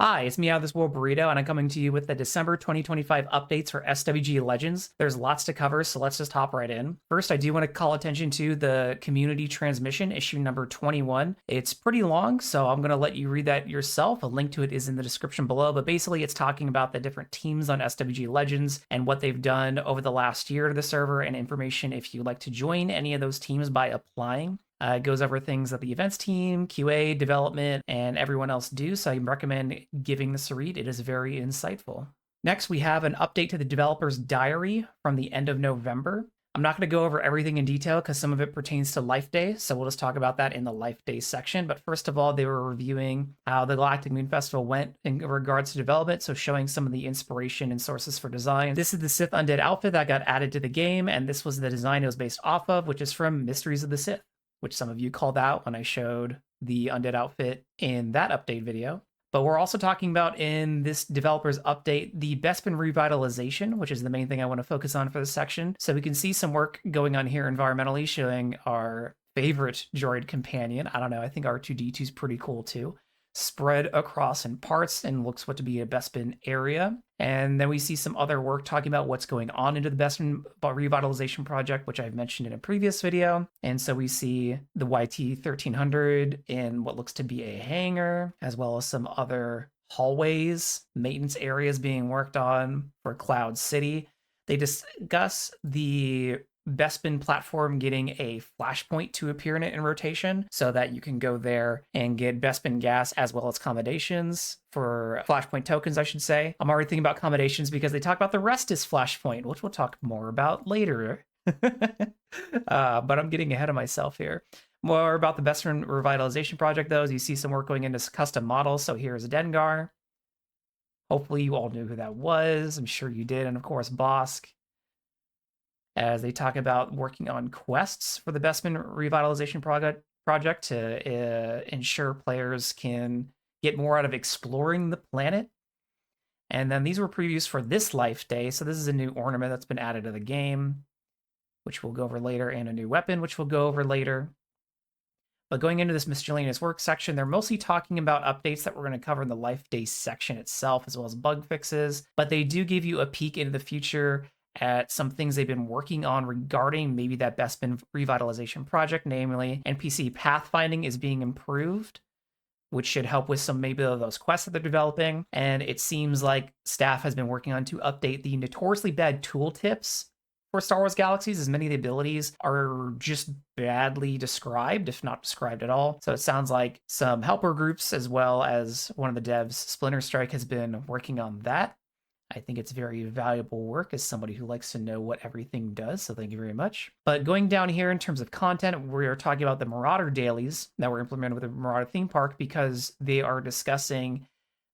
Hi, it's me, Out of This World Burrito, and I'm coming to you with the December 2025 updates for SWG Legends. There's lots to cover, so let's just hop right in. First, I do want to call attention to the community transmission, issue number 21. It's pretty long, so I'm going to let you read that yourself. A link to it is in the description below, but basically it's talking about the different teams on SWG Legends and what they've done over the last year to the server, and information if you'd like to join any of those teams by applying. It goes over things that the events team, QA, development, and everyone else do, so I recommend giving this a read. It is very insightful. Next, we have an update to the developer's diary from the end of November. I'm not going to go over everything in detail because some of it pertains to Life Day, so we'll just talk about that in the Life Day section. But first of all, they were reviewing how the Galactic Moon Festival went in regards to development, so showing some of the inspiration and sources for design. This is the Sith Undead outfit that got added to the game, and this was the design it was based off of, which is from Mysteries of the Sith, which some of you called out when I showed the Undead outfit in that update video. But we're also talking about in this developer's update, the Bespin revitalization, which is the main thing I want to focus on for this section. So we can see some work going on here environmentally, showing our favorite droid companion. I don't know, I think R2-D2 is pretty cool too. Spread across in parts and looks what to be a Bespin area. And then we see some other work talking about what's going on into the Bespin revitalization project, which I've mentioned in a previous video. And so we see the YT-1300 in what looks to be a hangar, as well as some other hallways, maintenance areas being worked on for Cloud City. They discuss the Bespin platform getting a flashpoint to appear in it in rotation, so that you can go there and get Bespin gas as well as accommodations for flashpoint tokens, I should say. I'm already thinking about accommodations because they talk about the Restus flashpoint, which we'll talk more about later. But I'm getting ahead of myself here. More about the Bespin revitalization project, though, as you see some work going into custom models. So here's Dengar. Hopefully you all knew who that was. I'm sure you did. And of course, Bosk, as they talk about working on quests for the Bespin revitalization project to ensure players can get more out of exploring the planet. And then these were previews for this Life Day. So this is a new ornament that's been added to the game, which we'll go over later, and a new weapon, which we'll go over later. But going into this miscellaneous work section, they're mostly talking about updates that we're going to cover in the Life Day section itself, as well as bug fixes. But they do give you a peek into the future at some things they've been working on regarding maybe that Bespin revitalization project, namely NPC pathfinding is being improved, which should help with some maybe of those quests that they're developing. And it seems like staff has been working on to update the notoriously bad tooltips for Star Wars Galaxies, as many of the abilities are just badly described, if not described at all. So it sounds like some helper groups, as well as one of the devs, Splinter Strike, has been working on that. I think it's very valuable work as somebody who likes to know what everything does, so thank you very much. But going down here in terms of content, we're talking about the Marauder dailies that were implemented with the Marauder theme park, because they are discussing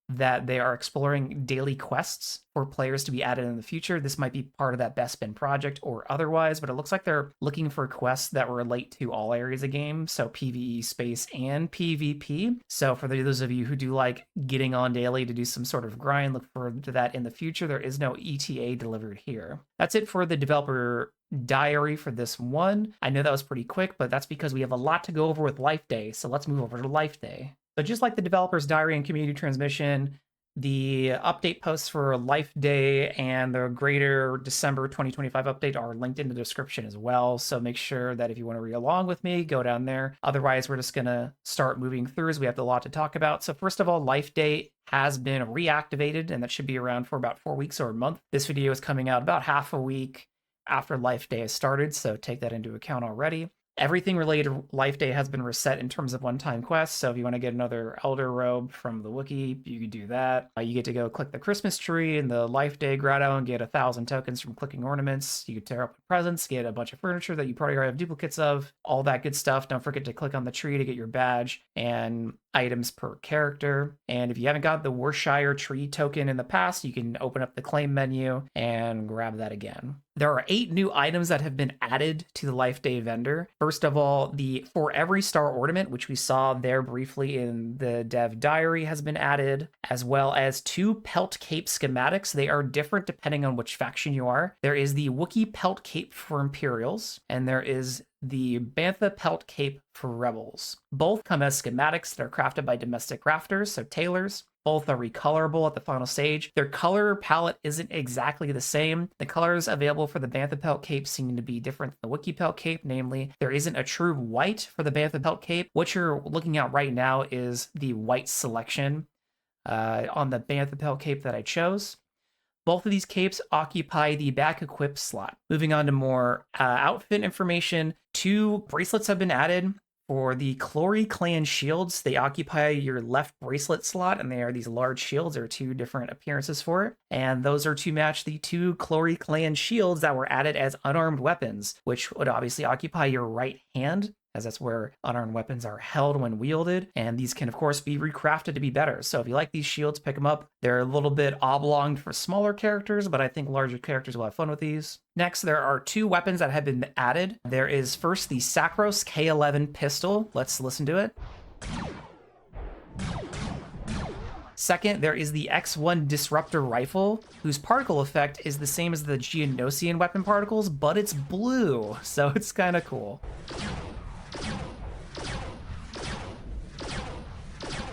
that they are exploring daily quests for players to be added in the future. This might be part of that Bespin project or otherwise, but it looks like they're looking for quests that relate to all areas of game, so PvE, space, and PvP. So for those of you who do like getting on daily to do some sort of grind, look forward to that in the future. There is no ETA delivered here. That's it for the developer diary for this one. I know that was pretty quick, but that's because we have a lot to go over with Life Day, so let's move over to Life Day. So just like the developer's diary and community transmission, the update posts for Life Day and the greater December 2025 update are linked in the description as well. So make sure that if you want to read along with me, go down there. Otherwise, we're just going to start moving through as we have a lot to talk about. So first of all, Life Day has been reactivated, and that should be around for about 4 weeks or a month. This video is coming out about half a week after Life Day has started, so take that into account already. Everything related to Life Day has been reset in terms of one-time quests, so if you want to get another Elder Robe from the Wookiee, you can do that. You get to go click the Christmas tree in the Life Day grotto and get 1,000 tokens from clicking ornaments. You can tear up presents, get a bunch of furniture that you probably already have duplicates of, all that good stuff. Don't forget to click on the tree to get your badge and items per character. And if you haven't got the Worshire tree token in the past, you can open up the claim menu and grab that again. There are 8 new items that have been added to the Life Day vendor. First of all, the For Every Star ornament, which we saw there briefly in the dev diary, has been added, as well as 2 pelt cape schematics. They are different depending on which faction you are. There is the Wookiee pelt cape for Imperials, and there is the Bantha Pelt Cape for Rebels. Both come as schematics that are crafted by domestic crafters, so tailors. Both are recolorable at the final stage. Their color palette isn't exactly the same. The colors available for the Bantha Pelt Cape seem to be different than the Wiki Pelt Cape, namely, there isn't a true white for the Bantha Pelt Cape. What you're looking at right now is the white selection on the Bantha Pelt Cape that I chose. Both of these capes occupy the back equip slot. Moving on to more outfit information, 2 bracelets have been added. For the Clory Clan shields, they occupy your left bracelet slot, and they are these large shields. There are 2 different appearances for it, and those are to match the 2 Clory Clan shields that were added as unarmed weapons, which would obviously occupy your right hand, as that's where unarmed weapons are held when wielded, and these can, of course, be recrafted to be better. So if you like these shields, pick them up. They're a little bit oblong for smaller characters, but I think larger characters will have fun with these. Next, there are 2 weapons that have been added. There is first the Sacros K11 pistol. Let's listen to it. Second, there is the X1 Disruptor Rifle, whose particle effect is the same as the Geonosian weapon particles, but it's blue, so it's kind of cool.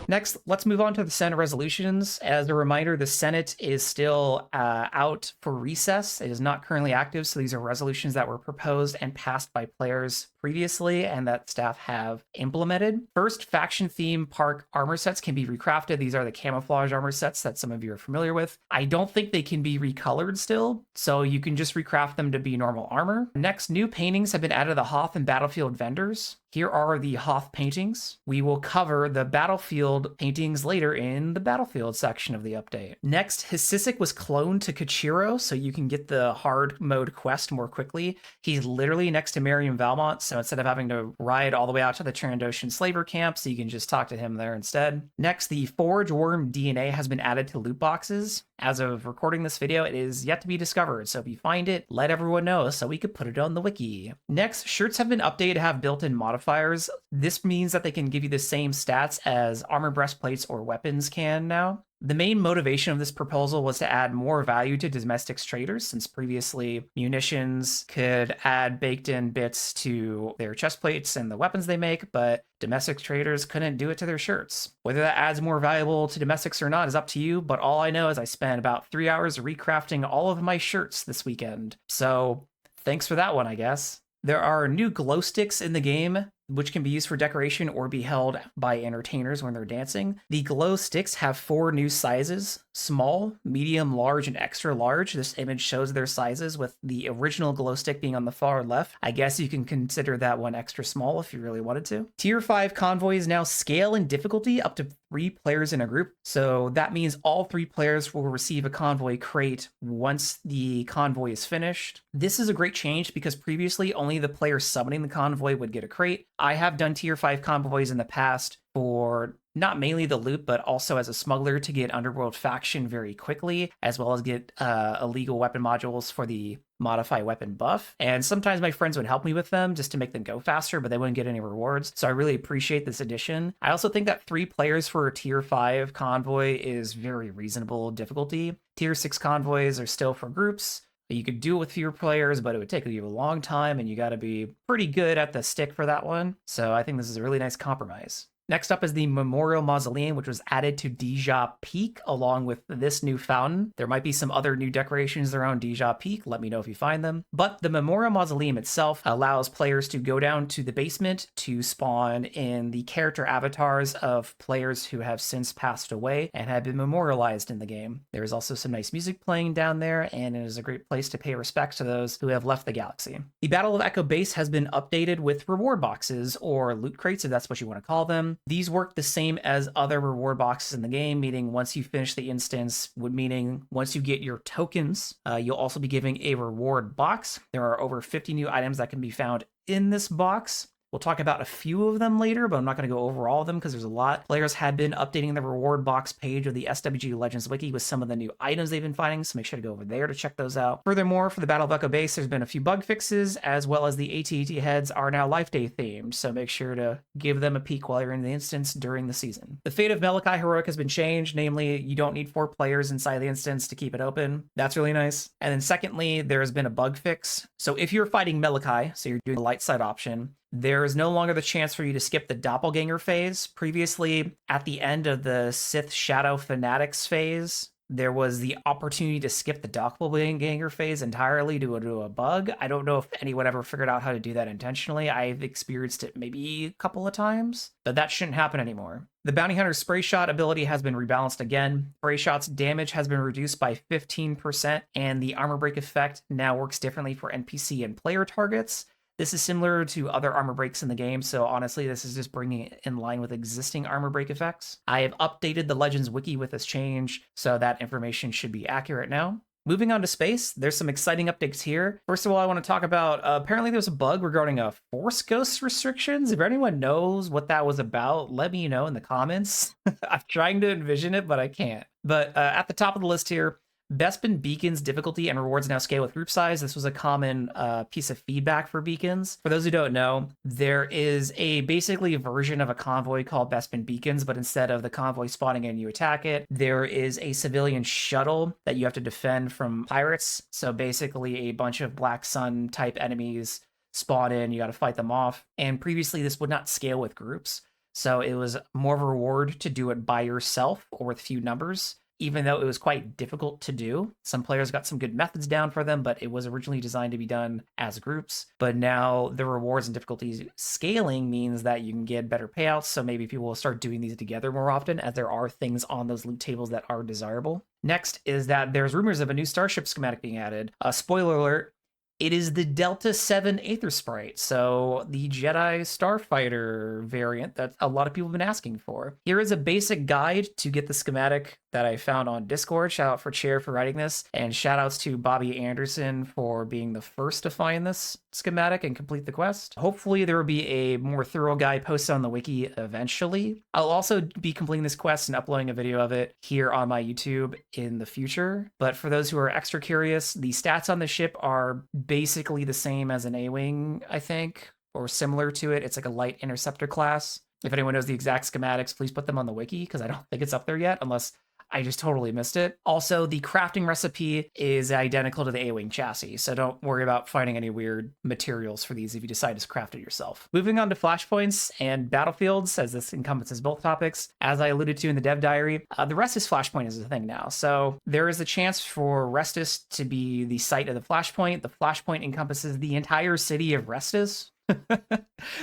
Next, let's move on to the Senate resolutions. As a reminder, the Senate is still out for recess. It is not currently active, so these are resolutions that were proposed and passed by players previously and that staff have implemented. First, faction theme park armor sets can be recrafted. These are the camouflage armor sets that some of you are familiar with. I don't think they can be recolored still, so you can just recraft them to be normal armor. Next, new paintings have been added to the Hoth and Battlefield vendors. Here are the Hoth paintings. We will cover the Battlefield paintings later in the Battlefield section of the update. Next, Hisisic was cloned to Kachiro, so you can get the hard mode quest more quickly. He's literally next to Miriam Valmont, so instead of having to ride all the way out to the Trandoshan slaver camp, so you can just talk to him there instead. Next, the Forge Worm DNA has been added to loot boxes. As of recording this video, it is yet to be discovered, so if you find it, let everyone know so we could put it on the wiki. Next, shirts have been updated to have built-in modifiers. This means that they can give you the same stats as armor breastplates or weapons can now. The main motivation of this proposal was to add more value to domestics traders, since previously munitions could add baked-in bits to their chest plates and the weapons they make, but domestics traders couldn't do it to their shirts. Whether that adds more valuable to domestics or not is up to you, but all I know is I spent about 3 hours recrafting all of my shirts this weekend. So thanks for that one, I guess. There are new glow sticks in the game, which can be used for decoration or be held by entertainers when they're dancing. The glow sticks have 4 new sizes: small, medium, large, and extra large. This image shows their sizes, with the original glow stick being on the far left. I guess you can consider that one extra small if you really wanted to. Tier 5 convoys now scale in difficulty up to 3 players in a group. So that means all 3 players will receive a convoy crate once the convoy is finished. This is a great change because previously only the player summoning the convoy would get a crate. I have done tier 5 convoys in the past for not mainly the loot, but also as a smuggler to get Underworld faction very quickly, as well as get illegal weapon modules for the modify weapon buff. And sometimes my friends would help me with them just to make them go faster, but they wouldn't get any rewards. So I really appreciate this addition. I also think that 3 players for a tier 5 convoy is very reasonable difficulty. Tier 6 convoys are still for groups. You could do it with fewer players, but it would take you a long time, and you got to be pretty good at the stick for that one. So I think this is a really nice compromise. Next up is the Memorial Mausoleum, which was added to Deja Peak along with this new fountain. There might be some other new decorations around Deja Peak. Let me know if you find them. But the Memorial Mausoleum itself allows players to go down to the basement to spawn in the character avatars of players who have since passed away and have been memorialized in the game. There is also some nice music playing down there, and it is a great place to pay respect to those who have left the galaxy. The Battle of Echo Base has been updated with reward boxes, or loot crates if that's what you want to call them. These work the same as other reward boxes in the game, meaning once you finish the instance, meaning once you get your tokens, you'll also be giving a reward box. There are over 50 new items that can be found in this box. We'll talk about a few of them later, but I'm not going to go over all of them because there's a lot. Players have been updating the reward box page of the SWG Legends wiki with some of the new items they've been finding, so make sure to go over there to check those out. Furthermore, for the Battle of Echo base, there's been a few bug fixes, as well as the AT-AT heads are now Life Day themed, so make sure to give them a peek while you're in the instance during the season. The fate of Malachi Heroic has been changed, namely, you don't need 4 players inside the instance to keep it open. That's really nice. And then secondly, there's been a bug fix. So if you're fighting Malachi, so you're doing the light side option, there is no longer the chance for you to skip the Doppelganger phase. Previously, at the end of the Sith Shadow Fanatics phase, there was the opportunity to skip the Doppelganger phase entirely due to a bug. I don't know if anyone ever figured out how to do that intentionally. I've experienced it maybe a couple of times, but that shouldn't happen anymore. The Bounty Hunter Spray Shot ability has been rebalanced again. Spray Shot's damage has been reduced by 15%, and the Armor Break effect now works differently for NPC and player targets. This is similar to other armor breaks in the game, so honestly, this is just bringing it in line with existing armor break effects. I have updated the Legends wiki with this change, so that information should be accurate now. Moving on to space, there's some exciting updates here. First of all, I want to talk about, apparently there's a bug regarding Force Ghost restrictions. If anyone knows what that was about, let me know in the comments. I'm trying to envision it, but I can't. But at the top of the list here, Bespin beacons difficulty and rewards now scale with group size. This was a common piece of feedback for beacons. For those who don't know, there is basically a version of a convoy called Bespin beacons, but instead of the convoy spawning and you attack it, there is a civilian shuttle that you have to defend from pirates. So basically a bunch of Black Sun type enemies spawn in, you got to fight them off. And previously this would not scale with groups. So it was more of a reward to do it by yourself or with few numbers, even though it was quite difficult to do. Some players got some good methods down for them, but it was originally designed to be done as groups. But now the rewards and difficulties scaling means that you can get better payouts, so maybe people will start doing these together more often, as there are things on those loot tables that are desirable. Next is that there's rumors of a new starship schematic being added. Spoiler alert, it is the Delta 7 Aether Sprite, so the Jedi Starfighter variant that a lot of people have been asking for. Here is a basic guide to get the schematic that I found on Discord. Shout out for Chair for writing this, and shout outs to Bobby Anderson for being the first to find this schematic and complete the quest. Hopefully there will be a more thorough guide posted on the wiki eventually. I'll also be completing this quest and uploading a video of it here on my YouTube in the future. But for those who are extra curious, the stats on the ship are basically the same as an A-Wing, I think, or similar to it. It's like a light interceptor class. If anyone knows the exact schematics, please put them on the wiki, because I don't think it's up there yet, unless I just totally missed it. Also, the crafting recipe is identical to the A-Wing chassis, so don't worry about finding any weird materials for these if you decide to craft it yourself. Moving on to flashpoints and battlefields, as this encompasses both topics. As I alluded to in the dev diary, the Restus flashpoint is a thing now. So there is a chance for Restus to be the site of the flashpoint. The flashpoint encompasses the entire city of Restus.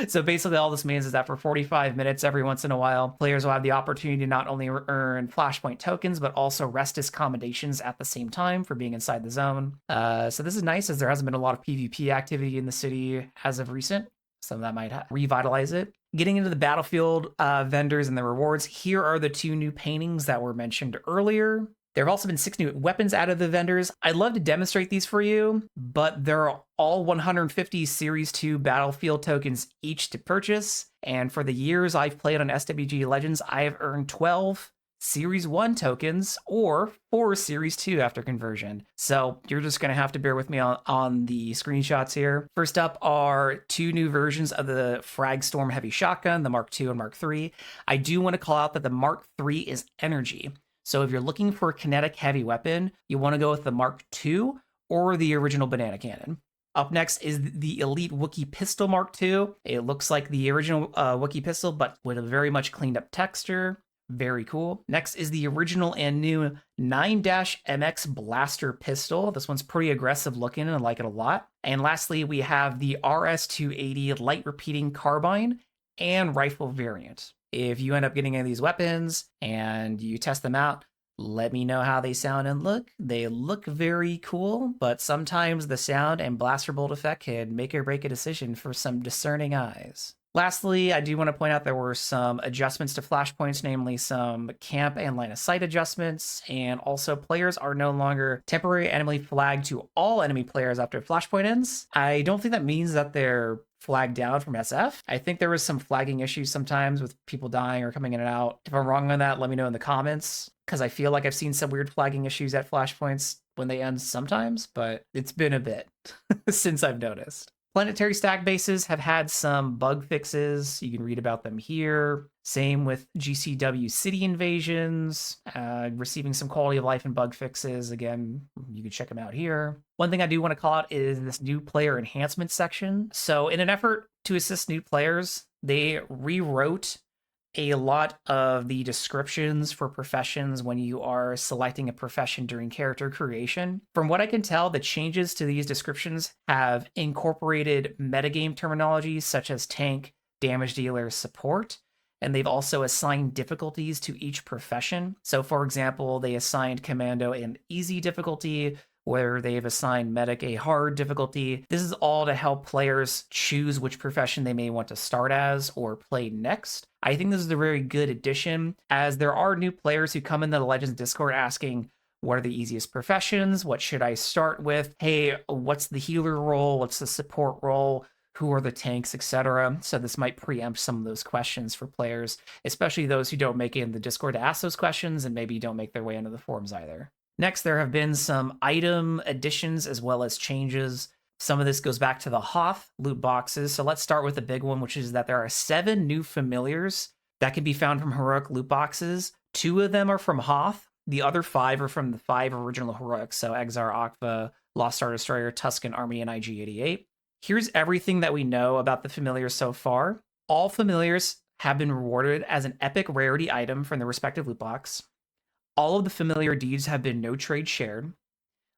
So basically all this means is that for 45 minutes every once in a while, players will have the opportunity to not only earn flashpoint tokens, but also Restus commendations at the same time for being inside the zone. So this is nice, as there hasn't been a lot of PvP activity in the city as of recent, so that might revitalize it. Getting into the battlefield vendors and the rewards, here are the 2 new paintings that were mentioned earlier. There have also been 6 new weapons added to the vendors. I'd love to demonstrate these for you, but they're all 150 Series 2 Battlefield tokens each to purchase. And for the years I've played on SWG Legends, I have earned 12 Series 1 tokens or 4 Series 2 after conversion. So you're just going to have to bear with me on the screenshots here. First up are 2 new versions of the Fragstorm Heavy Shotgun, the Mark II and Mark III. I do want to call out that the Mark III is energy. So if you're looking for a kinetic heavy weapon, you want to go with the Mark II or the original banana cannon. Up next is the Elite Wookiee Pistol Mark II. It looks like the original Wookiee pistol, but with a very much cleaned up texture. Very cool. Next is the original and new 9-MX Blaster Pistol. This one's pretty aggressive looking and I like it a lot. And lastly, we have the RS-280 Light Repeating Carbine and Rifle variant. If you end up getting any of these weapons and you test them out, let me know how they sound and look. They look very cool, but sometimes the sound and blaster bolt effect can make or break a decision for some discerning eyes. Lastly, I do want to point out there were some adjustments to flashpoints, namely some camp and line of sight adjustments, and also players are no longer temporary enemy flagged to all enemy players after flashpoint ends. I don't think that means that they're flagged down from SF. I think there was some flagging issues sometimes with people dying or coming in and out. If I'm wrong on that, let me know in the comments, because I feel like I've seen some weird flagging issues at flashpoints when they end sometimes, but it's been a bit since I've noticed. Planetary stack bases have had some bug fixes. You can read about them here. Same with GCW city invasions, receiving some quality of life and bug fixes. Again, you can check them out here. One thing I do want to call out is this new player enhancement section. So in an effort to assist new players, they rewrote a lot of the descriptions for professions when you are selecting a profession during character creation. From what I can tell, the changes to these descriptions have incorporated metagame terminology such as tank, damage dealer, support, and they've also assigned difficulties to each profession. So for example, they assigned commando an easy difficulty, where they've assigned medic a hard difficulty. This is all to help players choose which profession they may want to start as or play next. I think this is a very good addition, as there are new players who come into the Legends Discord asking, what are the easiest professions? What should I start with? Hey, what's the healer role? What's the support role? Who are the tanks, etc. So this might preempt some of those questions for players, especially those who don't make it in the Discord to ask those questions and maybe don't make their way into the forums either. Next, there have been some item additions as well as changes. Some of this goes back to the Hoth loot boxes. So let's start with the big one, which is that there are 7 new familiars that can be found from heroic loot boxes. 2 of them are from Hoth. The other 5 are from the 5 original heroics. So Exar, Akva, Lost Star Destroyer, Tuscan Army, and IG-88. Here's everything that we know about the familiars so far. All familiars have been rewarded as an epic rarity item from the respective loot box. All of the familiar deeds have been no trade shared.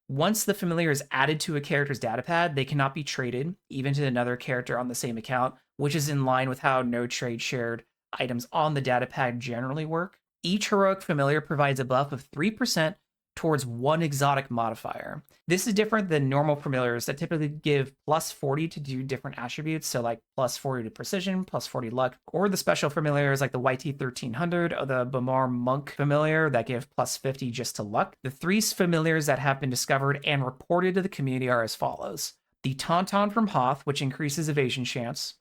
Once the familiar is added to a character's datapad, they cannot be traded, even to another character on the same account, which is in line with how no trade shared items on the datapad generally work. Each heroic familiar provides a buff of 3% towards 1 exotic modifier. This is different than normal familiars that typically give plus 40 to do different attributes, so like plus 40 to precision, plus 40 luck, or the special familiars like the YT1300 or the Bamar Monk familiar that give plus 50 just to luck. The 3 familiars that have been discovered and reported to the community are as follows. The Tauntaun from Hoth, which increases evasion chance.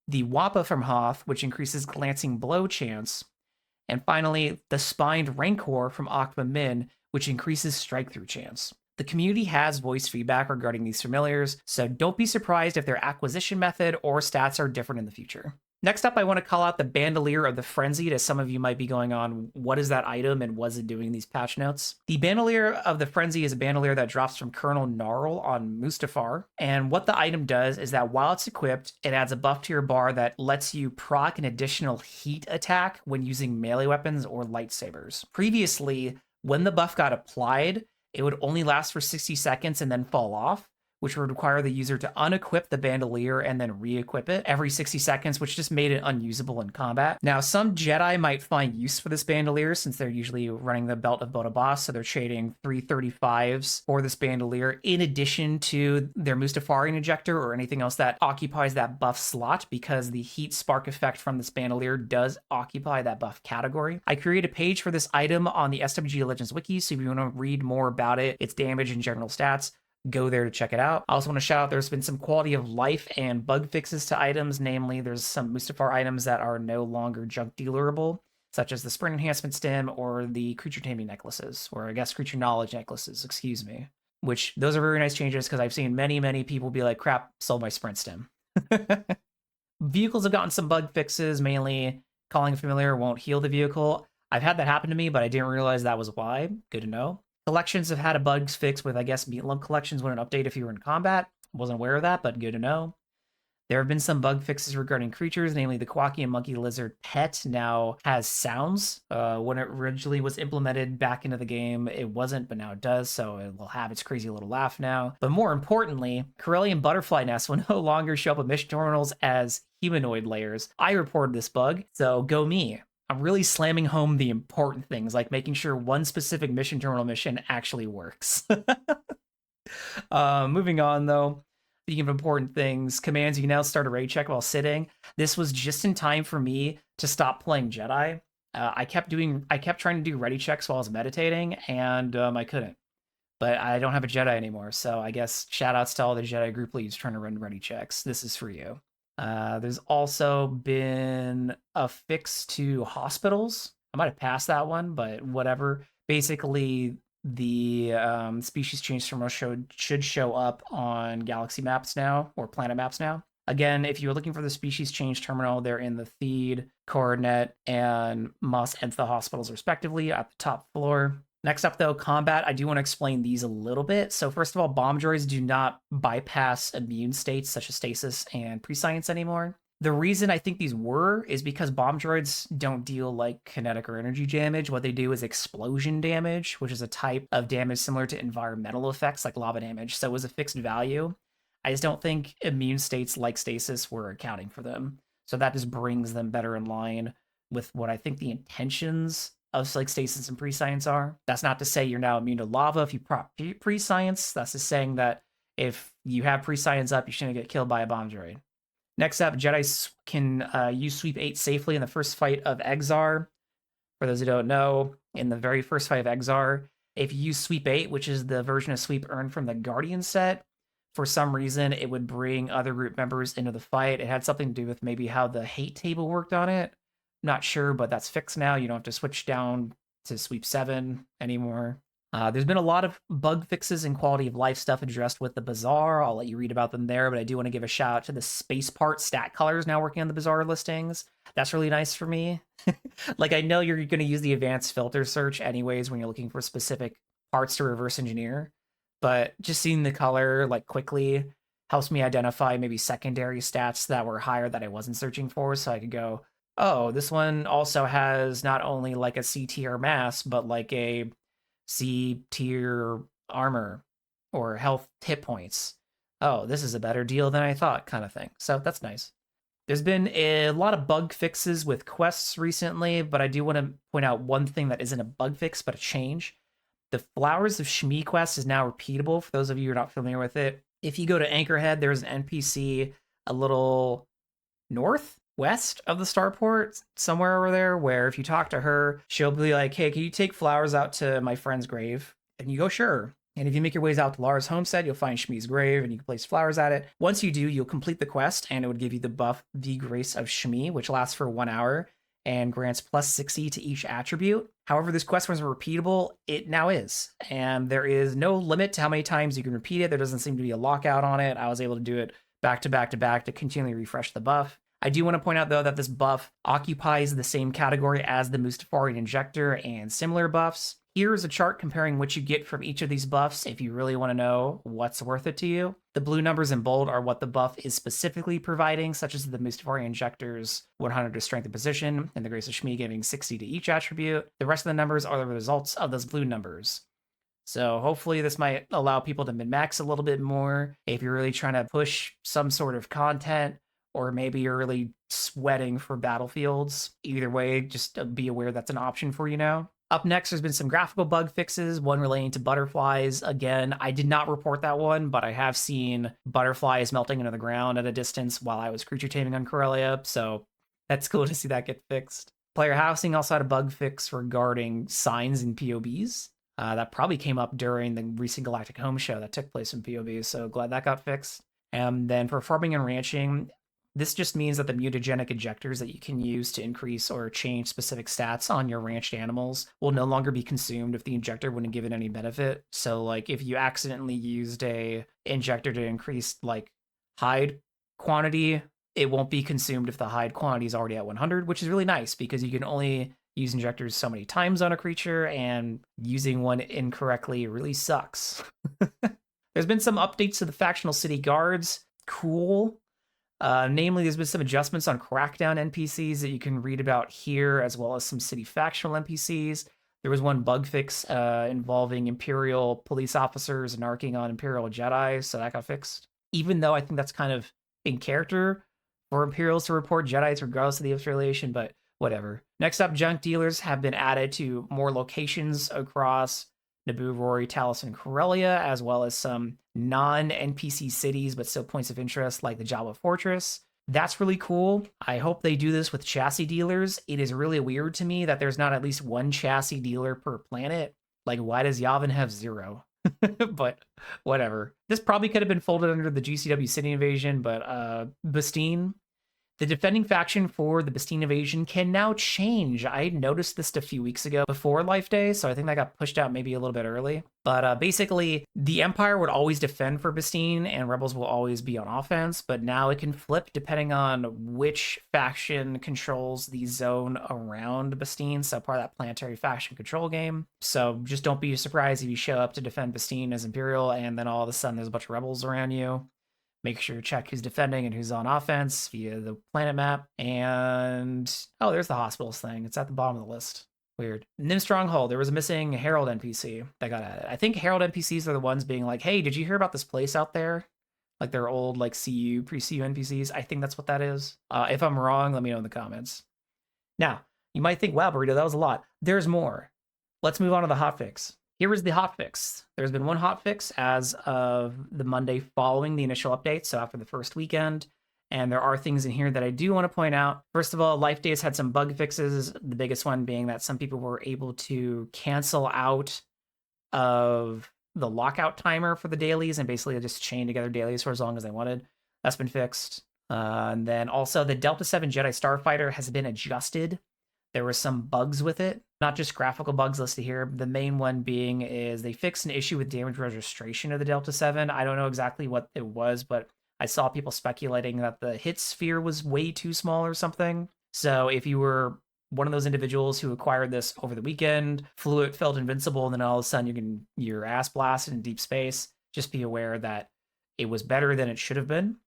The Wappa from Hoth, which increases glancing blow chance. And finally, the Spined Rancor from Akva Min, which increases strike-through chance. The community has voiced feedback regarding these familiars, so don't be surprised if their acquisition method or stats are different in the future. Next up, I want to call out the Bandolier of the Frenzied, as some of you might be going on, what is that item and what is it doing in these patch notes? The Bandolier of the Frenzy is a bandolier that drops from Colonel Gnarl on Mustafar, and what the item does is that while it's equipped, it adds a buff to your bar that lets you proc an additional heat attack when using melee weapons or lightsabers. Previously, when the buff got applied, it would only last for 60 seconds and then fall off, which would require the user to unequip the bandolier and then re-equip it every 60 seconds, which just made it unusable in combat. Now, some Jedi might find use for this bandolier since they're usually running the Belt of Boda Boss, so they're trading 335s for this bandolier in addition to their Mustafarian ejector or anything else that occupies that buff slot, because the heat spark effect from this bandolier does occupy that buff category. I created a page for this item on the SWG Legends wiki, so if you want to read more about it, its damage and general stats, go there to check it out. I also want to shout out there's been some quality of life and bug fixes to items, namely there's some Mustafar items that are no longer junk dealerable, such as the Sprint Enhancement Stem or the Creature Taming Necklaces, or I guess Creature Knowledge Necklaces, excuse me. Which, those are very nice changes, because I've seen many people be like, crap, sold my Sprint Stem. Vehicles have gotten some bug fixes, mainly calling a familiar won't heal the vehicle. I've had that happen to me, but I didn't realize that was why. Good to know. Collections have had a bugs fix with, I guess, meat lump collections when an update if you were in combat. Wasn't aware of that, but good to know. There have been some bug fixes regarding creatures, namely the Quacky and Monkey Lizard pet now has sounds. When it originally was implemented back into the game, it wasn't, but now it does, so it will have its crazy little laugh now. But more importantly, Corellian butterfly nests will no longer show up in mission terminals as humanoid layers. I reported this bug, so go me. I'm really slamming home the important things, like making sure one specific mission terminal mission actually works. Moving on, though. Speaking of important things, commands, you can now start a raid check while sitting. This was just in time for me to stop playing Jedi. I kept trying to do ready checks while I was meditating, and I couldn't. But I don't have a Jedi anymore, so I guess shout outs to all the Jedi group leads trying to run ready checks. This is for you. There's also been a fix to hospitals. I might have passed that one, but whatever. Basically, the species change terminal should show up on galaxy maps now or planet maps now. Again, if you're looking for the species change terminal, they're in the Theed, Coronet, and Mos Entha hospitals, respectively, at the top floor. Next up, though, combat. I do want to explain these a little bit. So, first of all, bomb droids do not bypass immune states such as stasis and prescience anymore. The reason I think these were is because bomb droids don't deal like kinetic or energy damage. What they do is explosion damage, which is a type of damage similar to environmental effects like lava damage. So it was a fixed value. I just don't think immune states like stasis were accounting for them. So that just brings them better in line with what I think the intentions of like stasis and prescience are. That's not to say you're now immune to lava if you prop prescience. That's just saying that if you have prescience up, you shouldn't get killed by a bomb droid. Next up, Jedi can use Sweep 8 safely in the first fight of Exar. For those who don't know, in the very first fight of Exar, if you use Sweep 8, which is the version of Sweep earned from the Guardian set, for some reason it would bring other group members into the fight. It had something to do with maybe how the hate table worked on it. Not sure, but that's fixed now. You don't have to switch down to Sweep 7 anymore. There's been a lot of bug fixes and quality of life stuff addressed with the Bazaar. I'll let you read about them there, but I do want to give a shout out to the space part stat colors now working on the Bazaar listings. That's really nice for me. Like, I know you're going to use the advanced filter search anyways when you're looking for specific parts to reverse engineer, but just seeing the color like quickly helps me identify maybe secondary stats that were higher that I wasn't searching for, so I could go, oh, this one also has not only like a C tier mass, but like a C tier armor or health hit points. Oh, this is a better deal than I thought, kind of thing. So that's nice. There's been a lot of bug fixes with quests recently, but I do want to point out one thing that isn't a bug fix, but a change. The Flowers of Shmi quest is now repeatable for those of you who are not familiar with it. If you go to Anchorhead, there's an NPC a little northwest of the starport, somewhere over there, where if you talk to her, she'll be like, hey, can you take flowers out to my friend's grave? And you go, sure. And if you make your ways out to Lara's homestead, you'll find Shmi's grave and you can place flowers at it. Once you do, you'll complete the quest and it would give you the buff The Grace of Shmi, which lasts for 1 hour and grants plus 60 to each attribute. However, this quest wasn't repeatable. It now is. And there is no limit to how many times you can repeat it. There doesn't seem to be a lockout on it. I was able to do it back to back to back to continually refresh the buff. I do want to point out, though, that this buff occupies the same category as the Mustafarian Injector and similar buffs. Here's a chart comparing what you get from each of these buffs if you really want to know what's worth it to you. The blue numbers in bold are what the buff is specifically providing, such as the Mustafarian Injector's 100 to Strength and Position, and the Grace of Shmi giving 60 to each attribute. The rest of the numbers are the results of those blue numbers. So hopefully this might allow people to min-max a little bit more if you're really trying to push some sort of content, or maybe you're really sweating for battlefields. Either way, just be aware that's an option for you now. Up next, there's been some graphical bug fixes, one relating to butterflies. Again, I did not report that one, but I have seen butterflies melting into the ground at a distance while I was creature taming on Corellia, so that's cool to see that get fixed. Player housing also had a bug fix regarding signs in POBs. That probably came up during the recent Galactic Home show that took place in POBs, so glad that got fixed. And then for farming and ranching, this just means that the mutagenic injectors that you can use to increase or change specific stats on your ranched animals will no longer be consumed if the injector wouldn't give it any benefit. So like if you accidentally used a injector to increase like hide quantity, it won't be consumed if the hide quantity is already at 100, which is really nice because you can only use injectors so many times on a creature, and using one incorrectly really sucks. There's been some updates to the factional city guards. Cool. Namely, there's been some adjustments on Crackdown NPCs that you can read about here, as well as some city factional NPCs. There was one bug fix involving Imperial police officers narking on Imperial Jedi, so that got fixed. Even though I think that's kind of in character for Imperials to report Jedis regardless of the affiliation, but whatever. Next up, junk dealers have been added to more locations across Naboo, Rory, Talos, and Corellia, as well as some non-NPC cities, but still points of interest like the Jabba Fortress. That's really cool. I hope they do this with chassis dealers. It is really weird to me that there's not at least one chassis dealer per planet. Like, why does Yavin have 0? But whatever. This probably could have been folded under the GCW City Invasion, but Bespin The defending faction for the Bespin invasion can now change. I noticed this a few weeks ago before Life Day, so I think that got pushed out maybe a little bit early. But basically, the Empire would always defend for Bespin, and Rebels will always be on offense, but now it can flip depending on which faction controls the zone around Bespin, so part of that planetary faction control game. So just don't be surprised if you show up to defend Bespin as Imperial, and then all of a sudden there's a bunch of Rebels around you. Make sure to check who's defending and who's on offense via the planet map. And oh, there's the hospitals thing. It's at the bottom of the list. Weird. Nim Stronghold, there was a missing Herald NPC that got added. I think Herald NPCs are the ones being like, hey, did you hear about this place out there? Like their old like CU, pre-CU NPCs. I think that's what that is. If I'm wrong, let me know in the comments. Now, you might think, wow, Burrito, that was a lot. There's more. Let's move on to the hotfix. Here is the hotfix. There's been one hotfix as of the Monday following the initial update, so after the first weekend. And there are things in here that I do want to point out. First of all, Life Day has had some bug fixes, the biggest one being that some people were able to cancel out of the lockout timer for the dailies and basically just chain together dailies for as long as they wanted. That's been fixed. And then also the Delta 7 Jedi Starfighter has been adjusted. There were some bugs with it, not just graphical bugs listed here. The main one being is they fixed an issue with damage registration of the Delta 7. I don't know exactly what it was, but I saw people speculating that the hit sphere was way too small or something. So if you were one of those individuals who acquired this over the weekend, flew it, felt invincible, and then all of a sudden you can your ass blasted in deep space, just be aware that it was better than it should have been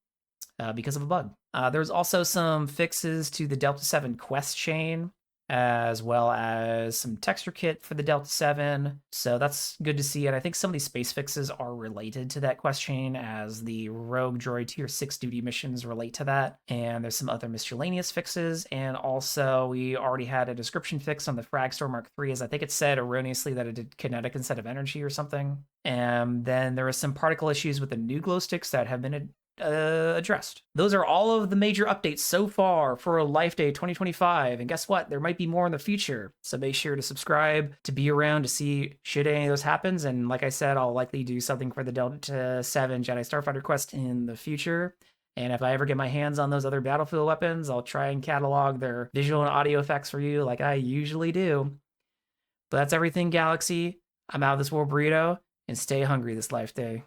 because of a bug. There's also some fixes to the Delta 7 quest chain, as well as some texture kit for the Delta 7. So that's good to see. And I think some of these space fixes are related to that quest chain, as the Rogue Droid Tier 6 duty missions relate to that. And there's some other miscellaneous fixes. And also, we already had a description fix on the Frag Store Mark III, as I think it said erroneously that it did kinetic instead of energy or something. And then there are some particle issues with the new glow sticks that have been addressed. Those are all of the major updates so far for Life Day 2025. And guess what? There might be more in the future. So make sure to subscribe to be around to see should any of those happens. And like I said, I'll likely do something for the Delta 7 Jedi Starfighter quest in the future. And if I ever get my hands on those other battlefield weapons, I'll try and catalog their visual and audio effects for you like I usually do. But that's everything, Galaxy. I'm out of this world, Burrito, and stay hungry this Life Day.